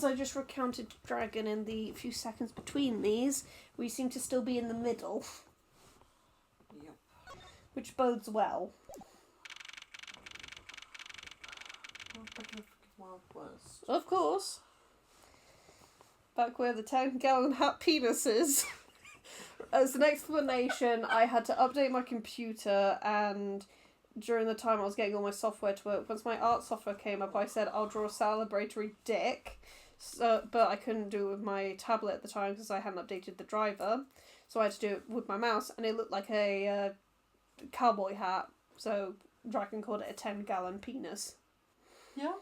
as I just recounted Dragon in the few seconds between these, we seem to still be in the middle. Yep. Which bodes well. Wild West. Of course. Back where the 10-gallon hat penis is. As an explanation, I had to update my computer, and during the time I was getting all my software to work, once my art software came up, I said I'll draw a celebratory dick, but I couldn't do it with my tablet at the time because I hadn't updated the driver, so I had to do it with my mouse, and it looked like a cowboy hat, so Dragon called it a 10-gallon penis. Yeah?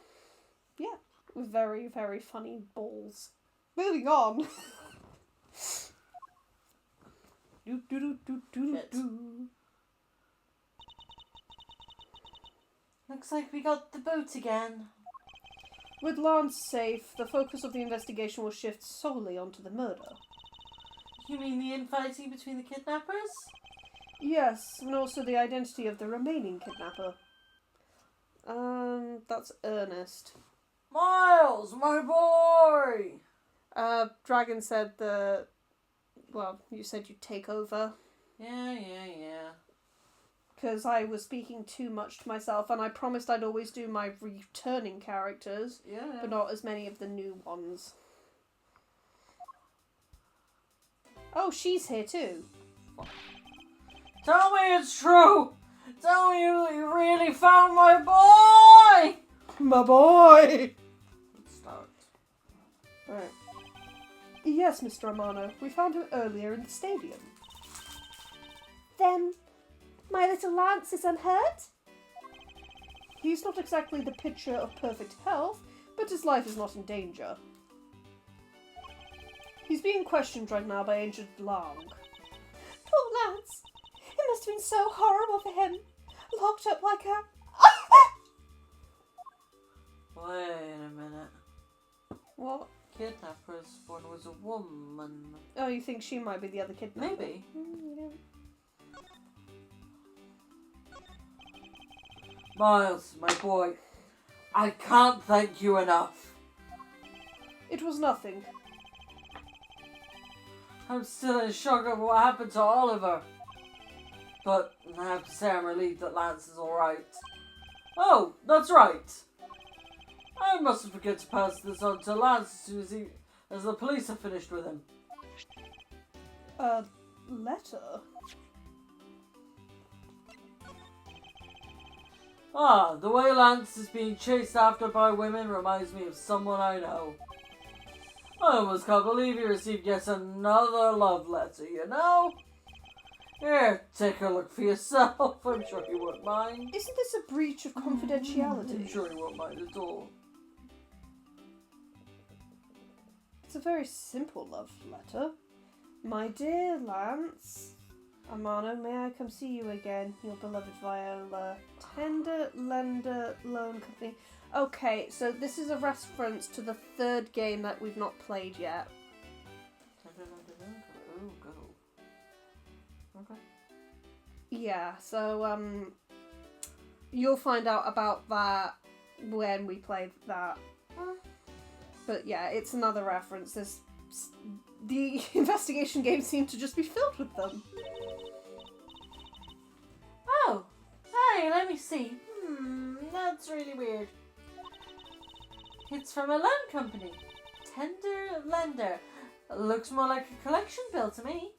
Yeah, with very, very funny balls. Moving on. Looks like we got the boat again. With Lance safe, the focus of the investigation will shift solely onto the murder. You mean the infighting between the kidnappers? Yes, and also the identity of the remaining kidnapper. That's Ernest. Miles, my boy! Dragon said well, you said you'd take over. Yeah. Because I was speaking too much to myself, and I promised I'd always do my returning characters, Yeah. but not as many of the new ones. Oh, she's here too. Tell me it's true! Tell me you really found my boy! My boy! Let's start. Right. Yes, Mr. Romano. We found him earlier in the stadium. Then, my little Lance is unhurt? He's not exactly the picture of perfect health, but his life is not in danger. He's being questioned right now by Agent Lang. Poor Lance. It must have been so horrible for him. Locked up like a... Wait a minute. What? Kidnappers, one was a woman. Oh, you think she might be the other kidnapper? Maybe. Yeah. Miles, my boy, I can't thank you enough. It was nothing. I'm still in shock of what happened to Oliver. But I have to say I'm relieved that Lance is alright. Oh, that's right. I mustn't forget to pass this on to Lance as soon as the police have finished with him. A letter? Ah, the way Lance is being chased after by women reminds me of someone I know. I almost can't believe he received yet another love letter, you know? Here, take a look for yourself. I'm sure you won't mind. Isn't this a breach of confidentiality? I'm sure you won't mind at all. It's a very simple love letter. My dear Lance, Amano, may I come see you again? Your beloved Viola. Tender Lender Loan Company. Okay, so this is a reference to the third game that we've not played yet. Oh, go. Okay. Yeah, so you'll find out about that when we play that. But yeah, it's another reference. The investigation games seem to just be filled with them. Oh, hey, let me see. That's really weird. It's from a loan company. Tender Lender. Looks more like a collection bill to me.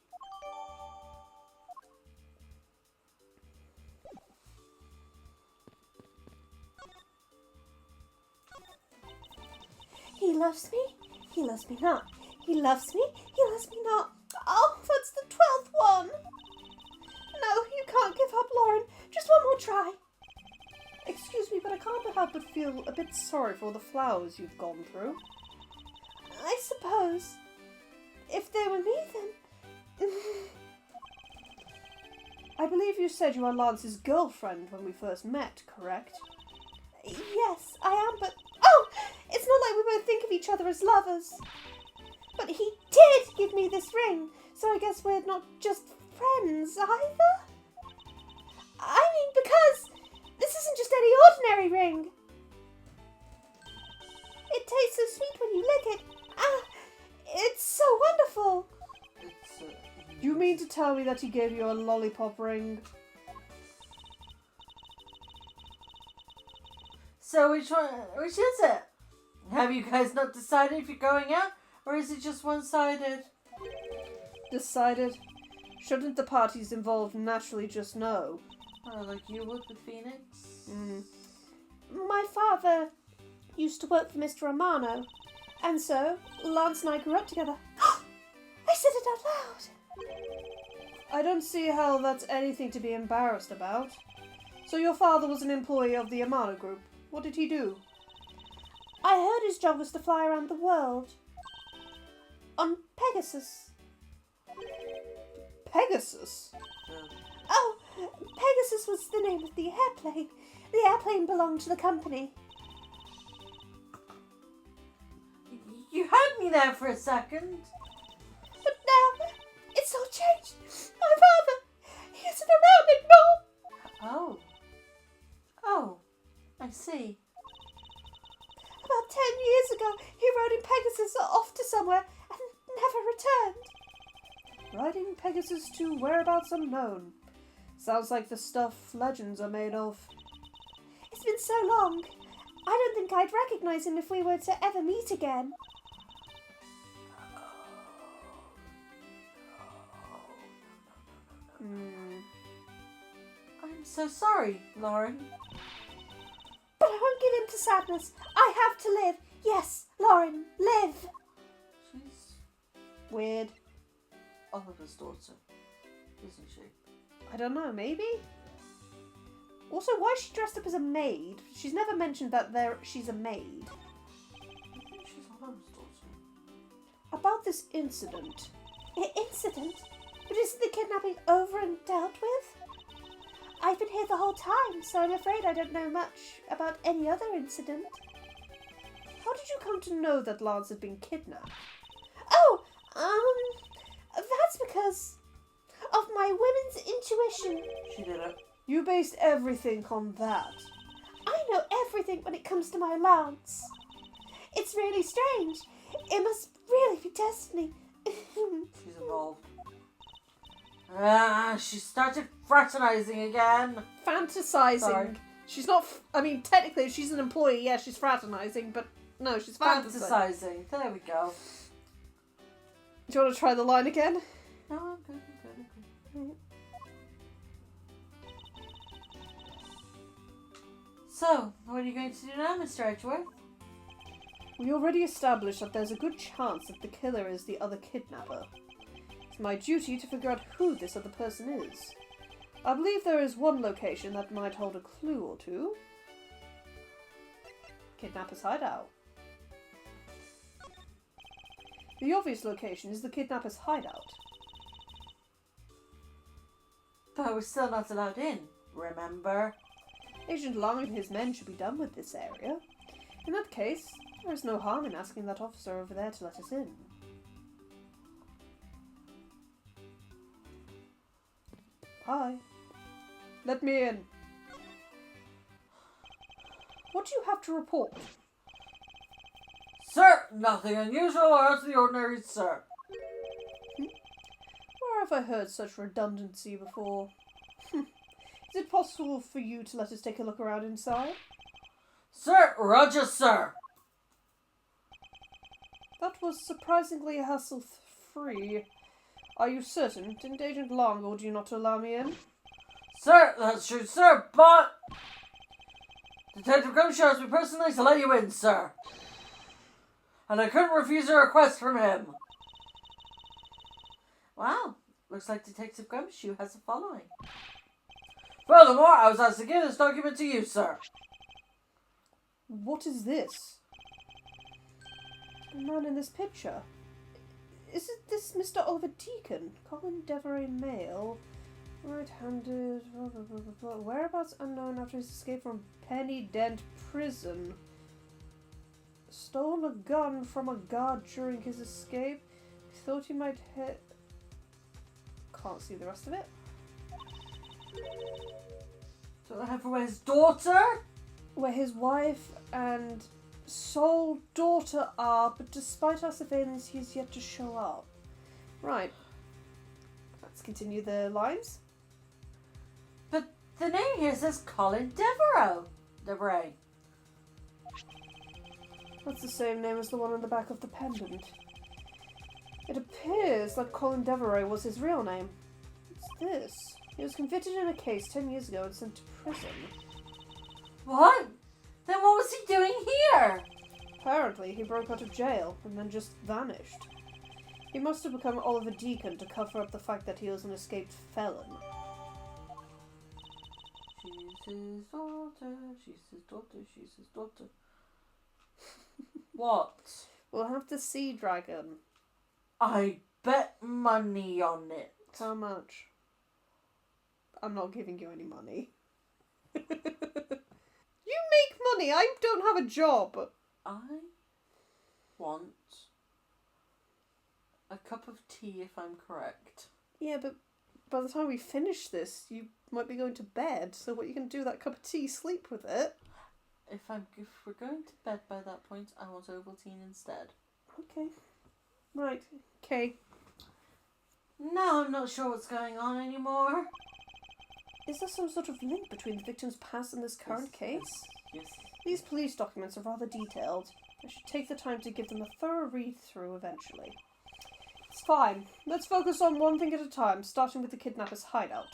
He loves me. He loves me not. He loves me. He loves me not. Oh, that's the 12th one. No, you can't give up, Lauren. Just one more try. Excuse me, but I can't help but feel a bit sorry for all the flowers you've gone through. I suppose. If they were me, then... I believe you said you are Lance's girlfriend when we first met, correct? Yes, I am, but... Oh! It's not like we both think of each other as lovers. But he did give me this ring, so I guess we're not just friends either? I mean, because this isn't just any ordinary ring. It tastes so sweet when you lick it. Ah, it's so wonderful. It's, You mean to tell me that he gave you a lollipop ring? So which is it? Have you guys not decided if you're going out, or is it just one-sided? Decided. Shouldn't the parties involved naturally just know? Oh, like you would with Phoenix? My father used to work for Mr. Romano, and so Lance and I grew up together. I said it out loud. I don't see how that's anything to be embarrassed about. So your father was an employee of the Amano Group. What did he do? I heard his job was to fly around the world. On Pegasus. Pegasus? Oh, Pegasus was the name of the airplane. The airplane belonged to the company. You had me there for a second. But now, it's all changed. My father, he isn't around anymore. Oh, I see. About 10 years ago, he rode in Pegasus off to somewhere and never returned. Riding Pegasus to whereabouts unknown. Sounds like the stuff legends are made of. It's been so long. I don't think I'd recognise him if we were to ever meet again. I'm so sorry, Lauren. But I won't give in to sadness. I have to live. Yes, Lauren, live. She's Weird. Oliver's daughter, isn't she? I don't know, maybe? Also, why is she dressed up as a maid? She's never mentioned that she's a maid. I think she's Oliver's daughter. About this incident. Incident? But isn't the kidnapping over and dealt with? I've been here the whole time, so I'm afraid I don't know much about any other incident. How did you come to know that Lance had been kidnapped? Oh, that's because of my women's intuition. She did it. You based everything on that. I know everything when it comes to my Lance. It's really strange. It must really be destiny. She's involved. She started fraternizing again. Fantasizing. Sorry. She's not. Technically, if she's an employee, yeah, she's fraternizing, but no, she's fantasizing. Fantasizing. There we go. Do you want to try the line again? No, I'm good, I'm good. So, what are you going to do now, Mr. Edgeworth? We already established that there's a good chance that the killer is the other kidnapper. It's my duty to figure out who this other person is. I believe there is one location that might hold a clue or two. Kidnapper's hideout. The obvious location is the kidnapper's hideout. But we're still not allowed in, remember? Agent Long and his men should be done with this area. In that case, there is no harm in asking that officer over there to let us in. Hi. Let me in. What do you have to report? Sir, nothing unusual or out of the ordinary, sir. Where have I heard such redundancy before? Is it possible for you to let us take a look around inside? Sir, Roger, sir. That was surprisingly hassle-free. Are you certain? Didn't Agent Long order you not to allow me in? Sir, that's true, sir, but Detective Gumshoe asked me personally to let you in, sir. And I couldn't refuse a request from him. Wow, looks like Detective Gumshoe has a following. Furthermore, I was asked to give this document to you, sir. What is this? The man in this picture. Isn't this Mr. Oliver Deacon? Colin Deveray male. Right-handed. Blah, blah, blah, blah, blah. Whereabouts unknown after his escape from Penny Dent Prison. Stole a gun from a guard during his escape. Thought he might hit. Can't see the rest of it. So I have for his daughter? Where his wife and sole daughter are, but despite our surveillance, he has yet to show up. Right. Let's continue the lines. But the name here says Colin Devereaux. Devereaux. That's the same name as the one on the back of the pendant. It appears that Colin Devereaux was his real name. What's this? He was convicted in a case 10 years ago and sent to prison. What? Then what was he doing here? Apparently, he broke out of jail and then just vanished. He must have become Oliver Deacon to cover up the fact that he was an escaped felon. She's his daughter, she's his daughter, she's his daughter. What? We'll have to see, Dragon. I bet money on it. How much? I'm not giving you any money. You make money! I don't have a job! I want a cup of tea if I'm correct. Yeah, but by the time we finish this, you might be going to bed, so what you can do, that cup of tea, sleep with it. If we're going to bed by that point, I want Ovaltine instead. Okay. Right. Okay. Now I'm not sure what's going on anymore. Is there some sort of link between the victim's past and this current case? Yes. These police documents are rather detailed. I should take the time to give them a thorough read-through eventually. It's fine. Let's focus on one thing at a time, starting with the kidnapper's hideout.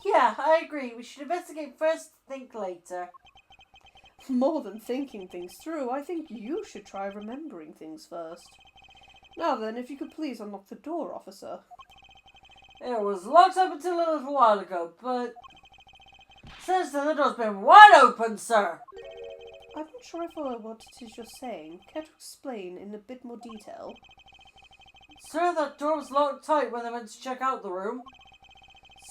Yeah, I agree. We should investigate first, think later. More than thinking things through, I think you should try remembering things first. Now then, if you could please unlock the door, officer. It was locked up until a little while ago, but since then the door's been wide open, sir. I'm not sure I follow what it is you're saying. Care to explain in a bit more detail? Sir, that door was locked tight when they went to check out the room.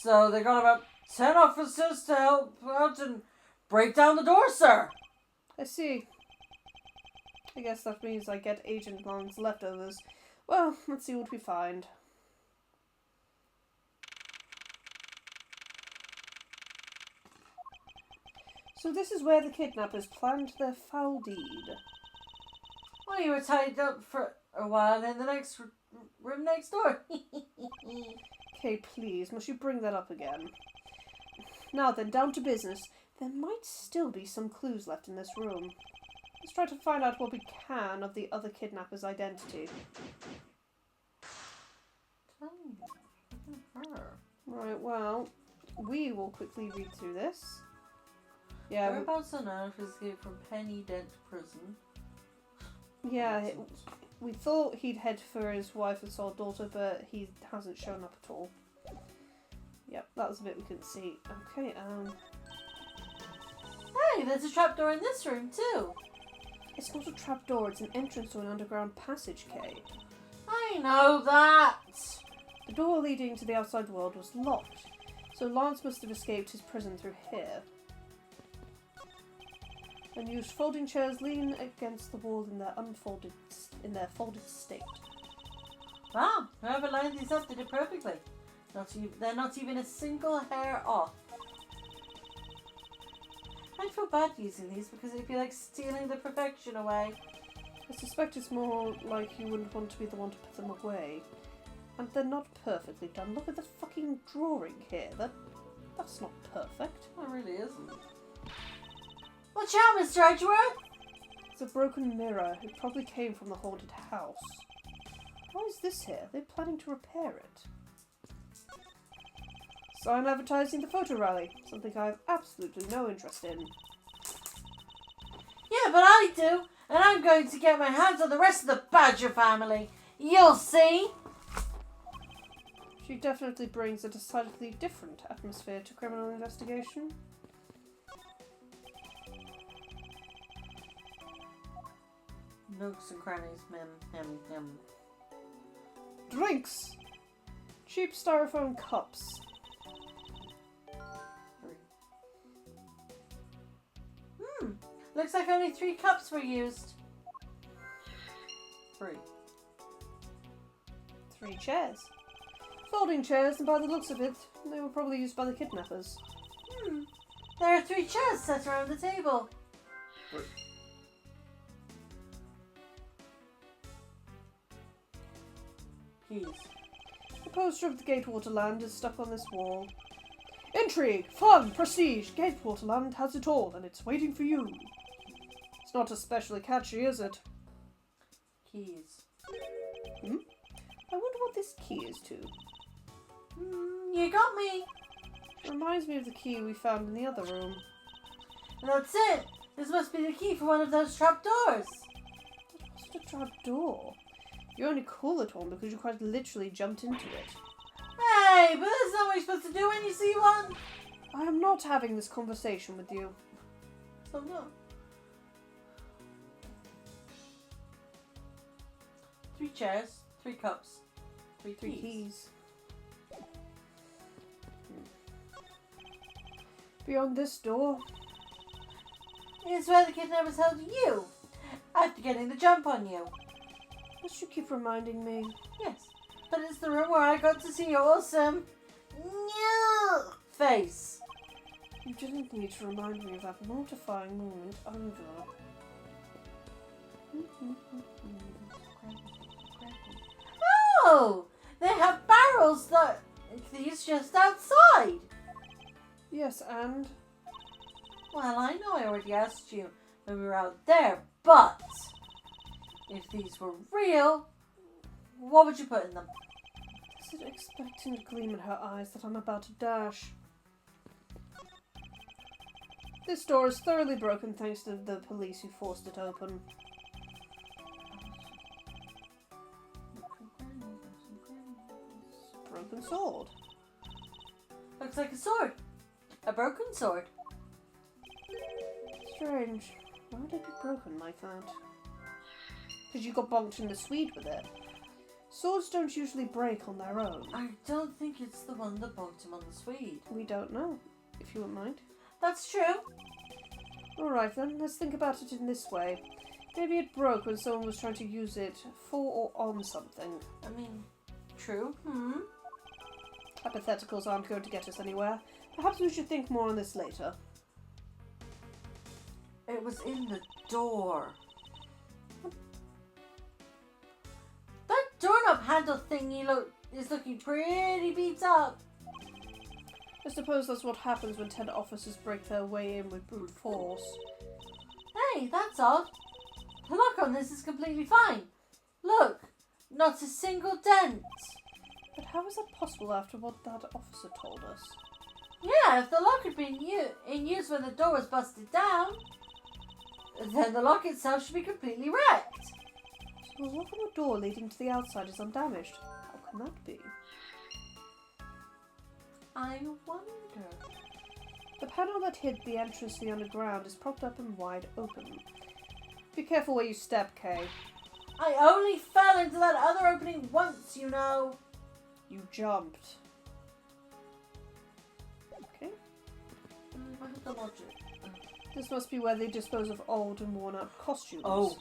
So they got about 10 officers to help out and break down the door, sir. I see. I guess that means I get Agent Long's leftovers. Well, let's see what we find. So this is where the kidnappers planned their foul deed. Well, you were tied up for a while in the next room next door. Okay, please, must you bring that up again? Now then, down to business. There might still be some clues left in this room. Let's try to find out what we can of the other kidnapper's identity. Right, well, we will quickly read through this. Yeah. Whereabouts on earth escaped from Penny Dent prison? Yeah, we thought he'd head for his wife and sole daughter, but he hasn't shown up at all. Yep, that was a bit we couldn't see. Okay, Hey, there's a trapdoor in this room too. It's not a trapdoor, it's an entrance to an underground passage cave. I know that. The door leading to the outside world was locked, so Lance must have escaped his prison through here. Unused folding chairs lean against the wall in their folded state. Wow, whoever lined these up did it perfectly. They're not even a single hair off. I'd feel bad using these because it'd be like stealing the perfection away. I suspect it's more like you wouldn't want to be the one to put them away. And they're not perfectly done. Look at the fucking drawing here. That's not perfect. It really isn't. Watch out, Mr. Edgeworth! It's a broken mirror. It probably came from the haunted house. Why is this here? They're planning to repair it. Sign advertising the photo rally. Something I have absolutely no interest in. Yeah, but I do. And I'm going to get my hands on the rest of the Badger family. You'll see. She definitely brings a decidedly different atmosphere to criminal investigation. Nooks and crannies, mem. Drinks! Cheap styrofoam cups. 3. Looks like only 3 cups were used. 3. 3 chairs. Folding chairs, and by the looks of it, they were probably used by the kidnappers. There are 3 chairs set around the table. Keys. The poster of the Gatewaterland is stuck on this wall. Intrigue, fun, prestige. Gatewaterland has it all, and it's waiting for you. It's not especially catchy, is it? Keys. I wonder what this key is to. You got me. It reminds me of the key we found in the other room. That's it. This must be the key for one of those trapdoors. What's the trap door? You only call it one because you quite literally jumped into it. Hey, but that's not what you're supposed to do when you see one. I am not having this conversation with you. So no. 3 chairs, 3 cups, 3 keys. Beyond this door. It's where the kidnappers held you. After getting the jump on you. Must you keep reminding me? Yes, but it's the room where I got to see your awesome face. You didn't need to remind me of that mortifying moment over. Oh, they have barrels like these just outside. Yes, and? Well, I know I already asked you when we were out there, but if these were real, what would you put in them? Is it expecting a gleam in her eyes that I'm about to dash? This door is thoroughly broken thanks to the police who forced it open. Broken sword. Looks like a sword. A broken sword. Strange. Why would it be broken like that? Because you got bonked in the Swede with it. Swords don't usually break on their own. I don't think it's the one that bonked him on the Swede. We don't know, if you wouldn't mind. That's true. Alright then, let's think about it in this way. Maybe it broke when someone was trying to use it for or on something. I mean, true. Hypotheticals aren't going to get us anywhere. Perhaps we should think more on this later. It was in the door. That doorknob handle thingy is looking pretty beat up. I suppose that's what happens when 10 officers break their way in with brute force. Hey, that's odd. The lock on this is completely fine. Look, not a single dent. But how is that possible after what that officer told us? Yeah, if the lock had been in use when the door was busted down, then the lock itself should be completely wrecked. So the lock on the door leading to the outside is undamaged. How can that be? I wonder. The panel that hid the entrance to the underground is propped up and wide open. Be careful where you step, Kay. I only fell into that other opening once, you know. You jumped. Okay. What is the logic? This must be where they dispose of old and worn out costumes. Oh.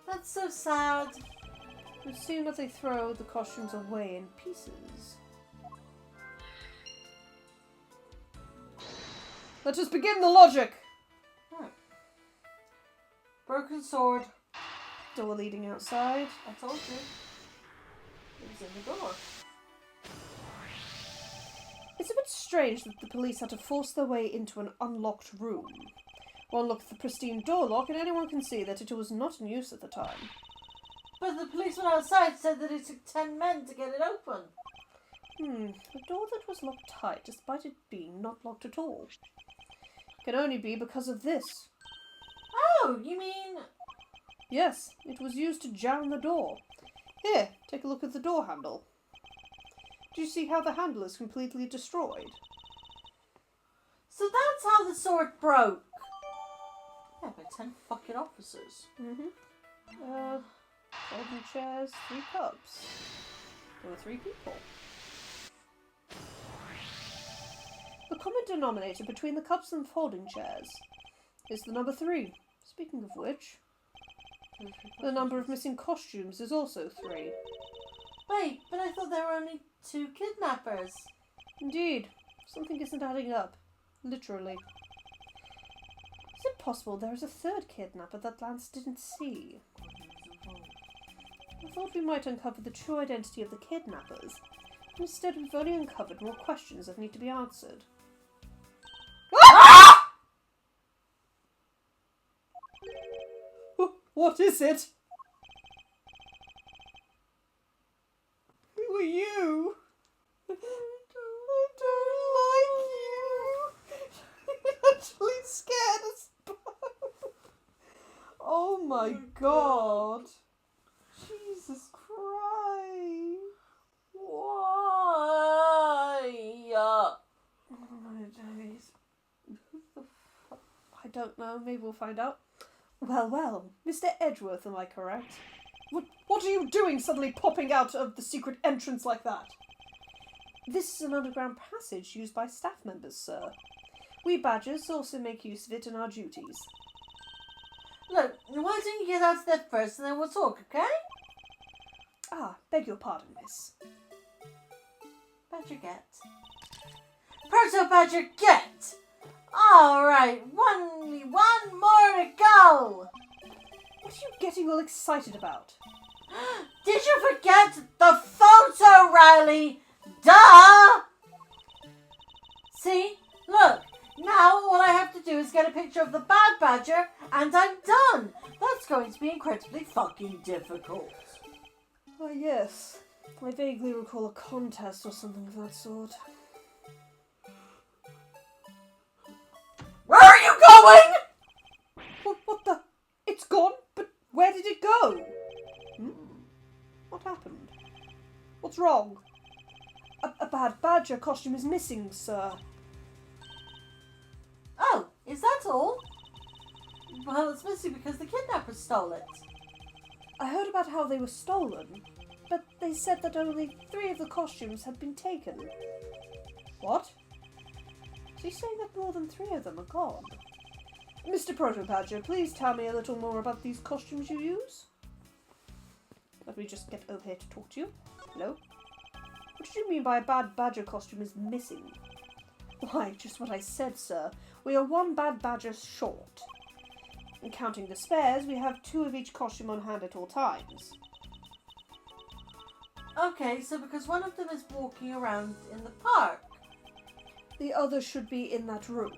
That's so sad. We've seen that they throw the costumes away in pieces. Let us begin the logic! Right. Broken sword. Door leading outside. I told you. It was in the door. It's a bit strange that the police had to force their way into an unlocked room. One look at the pristine door lock and anyone can see that it was not in use at the time. But the policeman outside said that it took 10 men to get it open. A door that was locked tight despite it being not locked at all. Can only be because of this. Oh, you mean... Yes, it was used to jam the door. Here, take a look at the door handle. Do you see how the handle is completely destroyed? So that's how the sword broke. Yeah, by 10 fucking officers. Folding chairs, 3 cups. There were 3 people. The common denominator between the cups and folding chairs is the number 3. Speaking of which, the number of missing costumes is also 3. Wait, but I thought there were only 2 kidnappers. Indeed, something isn't adding up. Literally. Is it possible there is a 3rd kidnapper that Lance didn't see? I thought we might uncover the true identity of the kidnappers. Instead, we've only uncovered more questions that need to be answered. What is it? Who are you? I don't like you. You're actually scared as fuck. Oh my god. Jesus Christ. Why? Oh my days. Who the fuck? I don't know. Maybe we'll find out. Well, Mr. Edgeworth, am I correct? What are you doing suddenly popping out of the secret entrance like that? This is an underground passage used by staff members, sir. We badgers also make use of it in our duties. Look, why don't you get out there first and then we'll talk, okay? Ah, beg your pardon, miss. Badger get. Proto Badger get! Alright, only one more to go! What are you getting all excited about? Did you forget the photo rally? Duh! See? Look, now all I have to do is get a picture of the bad badger and I'm done! That's going to be incredibly fucking difficult. Ah, yes. I vaguely recall a contest or something of that sort. Where are you going? What the? It's gone? But where did it go? What happened? What's wrong? A bad badger costume is missing, sir. Oh, is that all? Well, it's missing because the kidnappers stole it. I heard about how they were stolen, but they said that only 3 of the costumes had been taken. What? So you say that more than 3 of them are gone? Mr. Proto-Badger, please tell me a little more about these costumes you use. Let me just get over here to talk to you. Hello? What did you mean by a bad badger costume is missing? Why, just what I said, sir. We are 1 bad badger short. And counting the spares, we have 2 of each costume on hand at all times. Okay, so because one of them is walking around in the park. The other should be in that room.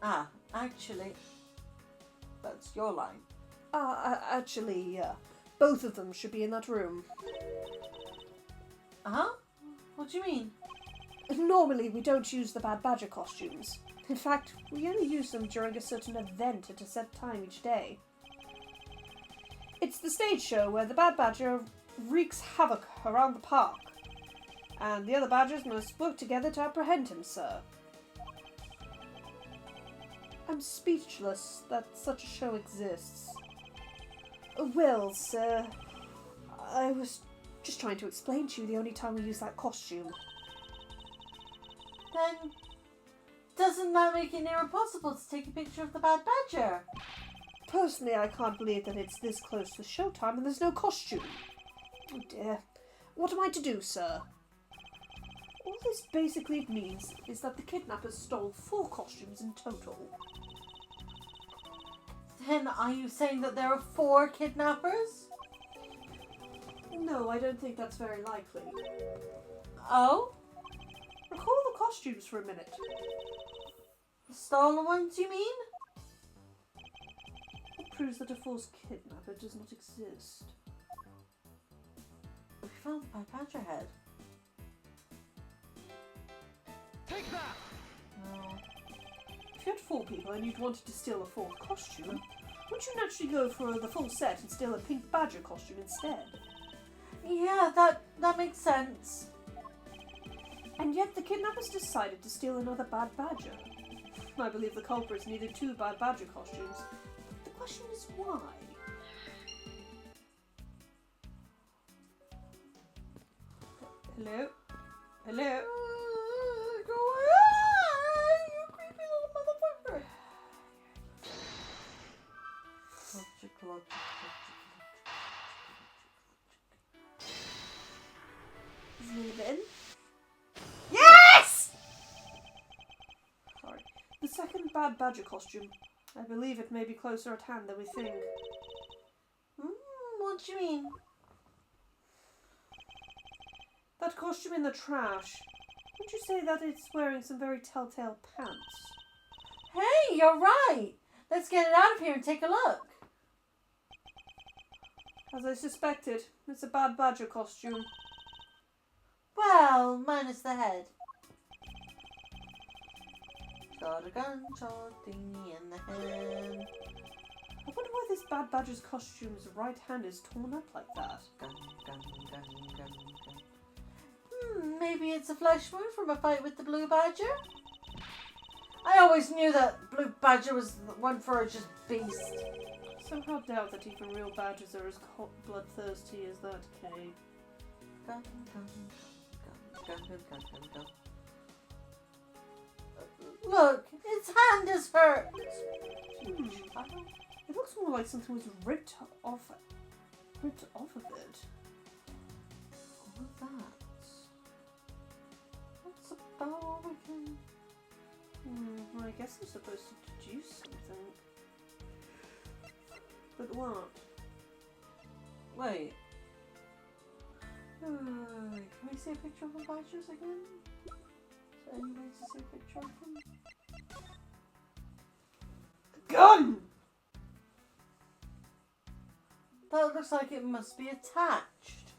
Ah, actually, that's your line. Actually, both of them should be in that room. Huh? What do you mean? Normally, we don't use the Bad Badger costumes. In fact, we only use them during a certain event at a set time each day. It's the stage show where the Bad Badger wreaks havoc around the park, and the other badgers must work together to apprehend him, sir. I'm speechless that such a show exists. Well, sir, I was just trying to explain to you the only time we use that costume. Then, doesn't that make it near impossible to take a picture of the bad badger? Personally, I can't believe that it's this close to showtime and there's no costume. Oh dear. What am I to do, sir? All this basically means is that the kidnappers stole 4 costumes in total. Then are you saying that there are 4 kidnappers? No, I don't think that's very likely. Oh? Recall the costumes for a minute. The stolen ones, you mean? It proves that a false kidnapper does not exist. We found the bad badger head. Take that! No. If you had 4 people and you'd wanted to steal a 4th costume, wouldn't you naturally go for the full set and steal a pink badger costume instead? Yeah, that makes sense. And yet the kidnappers decided to steal another bad badger. I believe the culprits needed 2 bad badger costumes. The question is why? Hello? Hello? Go away, you creepy little motherfucker. Zoom in. Yes! Sorry. The second bad badger costume. I believe it may be closer at hand than we think. What do you mean? That costume in the trash. Would you say that it's wearing some very telltale pants? Hey, you're right. Let's get it out of here and take a look. As I suspected, it's a Bad Badger costume. Well, minus the head. Shot a gunshot thingy in the hand. I wonder why this Bad Badger's costume's right hand is torn up like that. Gun, gun, gun, gun, gun. Maybe it's a flesh wound from a fight with the Blue Badger? I always knew that Blue Badger was the one for a just beast. Somehow doubt that even real badgers are as bloodthirsty as that, Kay. Gun, gun, gun, gun, gun, gun, gun. Look, its hand is hurt. It looks more like something was ripped off of it. All of that. What's about all we can... Well, I guess I'm supposed to deduce something. But what? Wait. Can we see a picture of the badgers again? Is there any way to see a picture of them? Gun! That looks like it must be attached.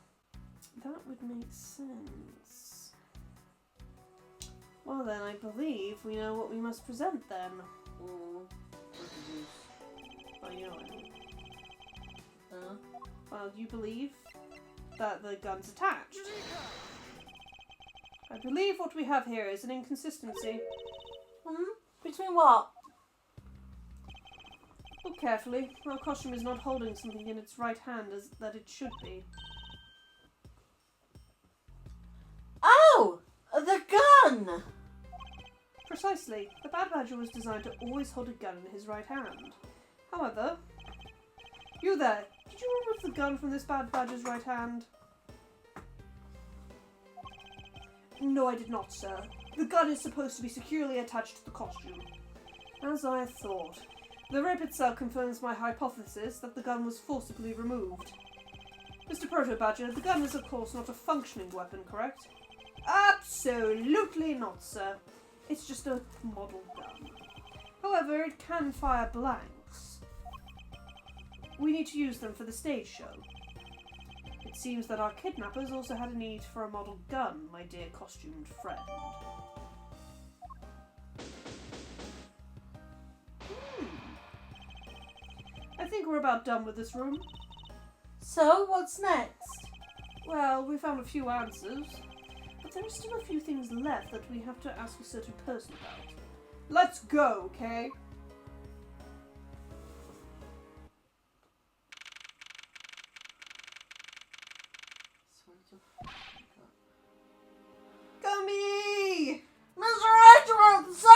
That would make sense. Well then, I believe we know what we must present then. Well, you know what I mean. Well, you believe that the gun's attached. I believe what we have here is an inconsistency. Between what? Look carefully. Our costume is not holding something in its right hand as that it should be. Oh! The gun! Precisely. The Bad Badger was designed to always hold a gun in his right hand. However... You there! Did you remove the gun from this Bad Badger's right hand? No, I did not, sir. The gun is supposed to be securely attached to the costume. As I thought. The rip itself confirms my hypothesis that the gun was forcibly removed. Mr. Proto-Badger, the gun is of course not a functioning weapon, correct? Absolutely not, sir. It's just a model gun. However, it can fire blanks. We need to use them for the stage show. It seems that our kidnappers also had a need for a model gun, my dear costumed friend. I think we're about done with this room. So, what's next? Well, we found a few answers, but there are still a few things left that we have to ask a certain person about. Let's go, okay? Gummy! Mr. Edgeworth, sir!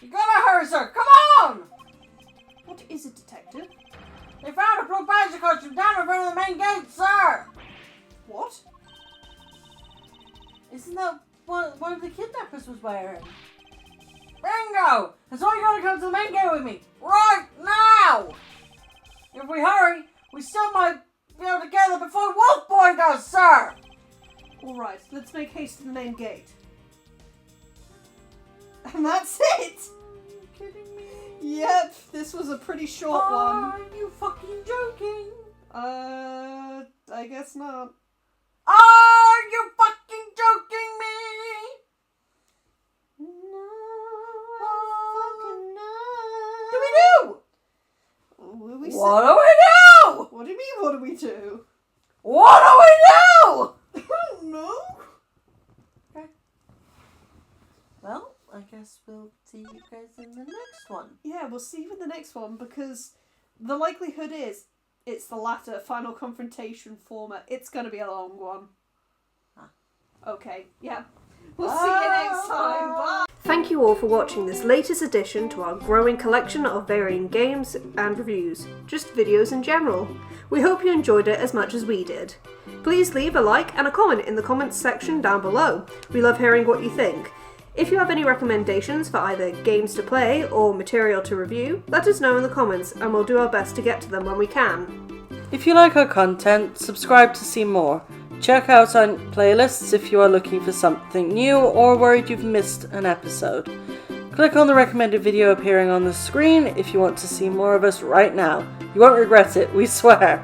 You gotta hurry, sir! Come on! What is it, detective? They found a Blue Badger costume down in front of the main gate, sir! What? Isn't that what one of the kidnappers was wearing? Bingo! That's why you gotta come to the main gate with me! Right now! If we hurry, we still might be able to get there before Wolf Boy does, sir! Alright, let's make haste to the main gate. And that's it! Are you kidding me? Yep, this was a pretty short one. Are you fucking joking? I guess not. Are you fucking joking me? No, fucking no. Do we do? What do we What say? do we do? What do you mean, what do we do? What do we do? I don't know. Okay. Well, I guess we'll see you guys in the next one. Yeah, we'll see you in the next one because the likelihood is it's the latter final confrontation format. It's going to be a long one. Okay, yeah. We'll see you next time. Bye! Thank you all for watching this latest addition to our growing collection of varying games and reviews, just videos in general. We hope you enjoyed it as much as we did. Please leave a like and a comment in the comments section down below. We love hearing what you think. If you have any recommendations for either games to play or material to review, let us know in the comments and we'll do our best to get to them when we can. If you like our content, subscribe to see more. Check out our playlists if you are looking for something new or worried you've missed an episode. Click on the recommended video appearing on the screen if you want to see more of us right now. You won't regret it, we swear.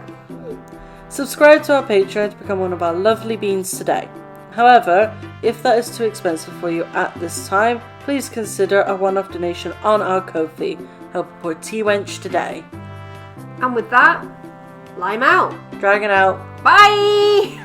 Subscribe to our Patreon to become one of our lovely beans today. However, if that is too expensive for you at this time, please consider a one-off donation on our Ko-fi. Help a poor T-wench today. And with that, Lime out. Dragon out. Bye!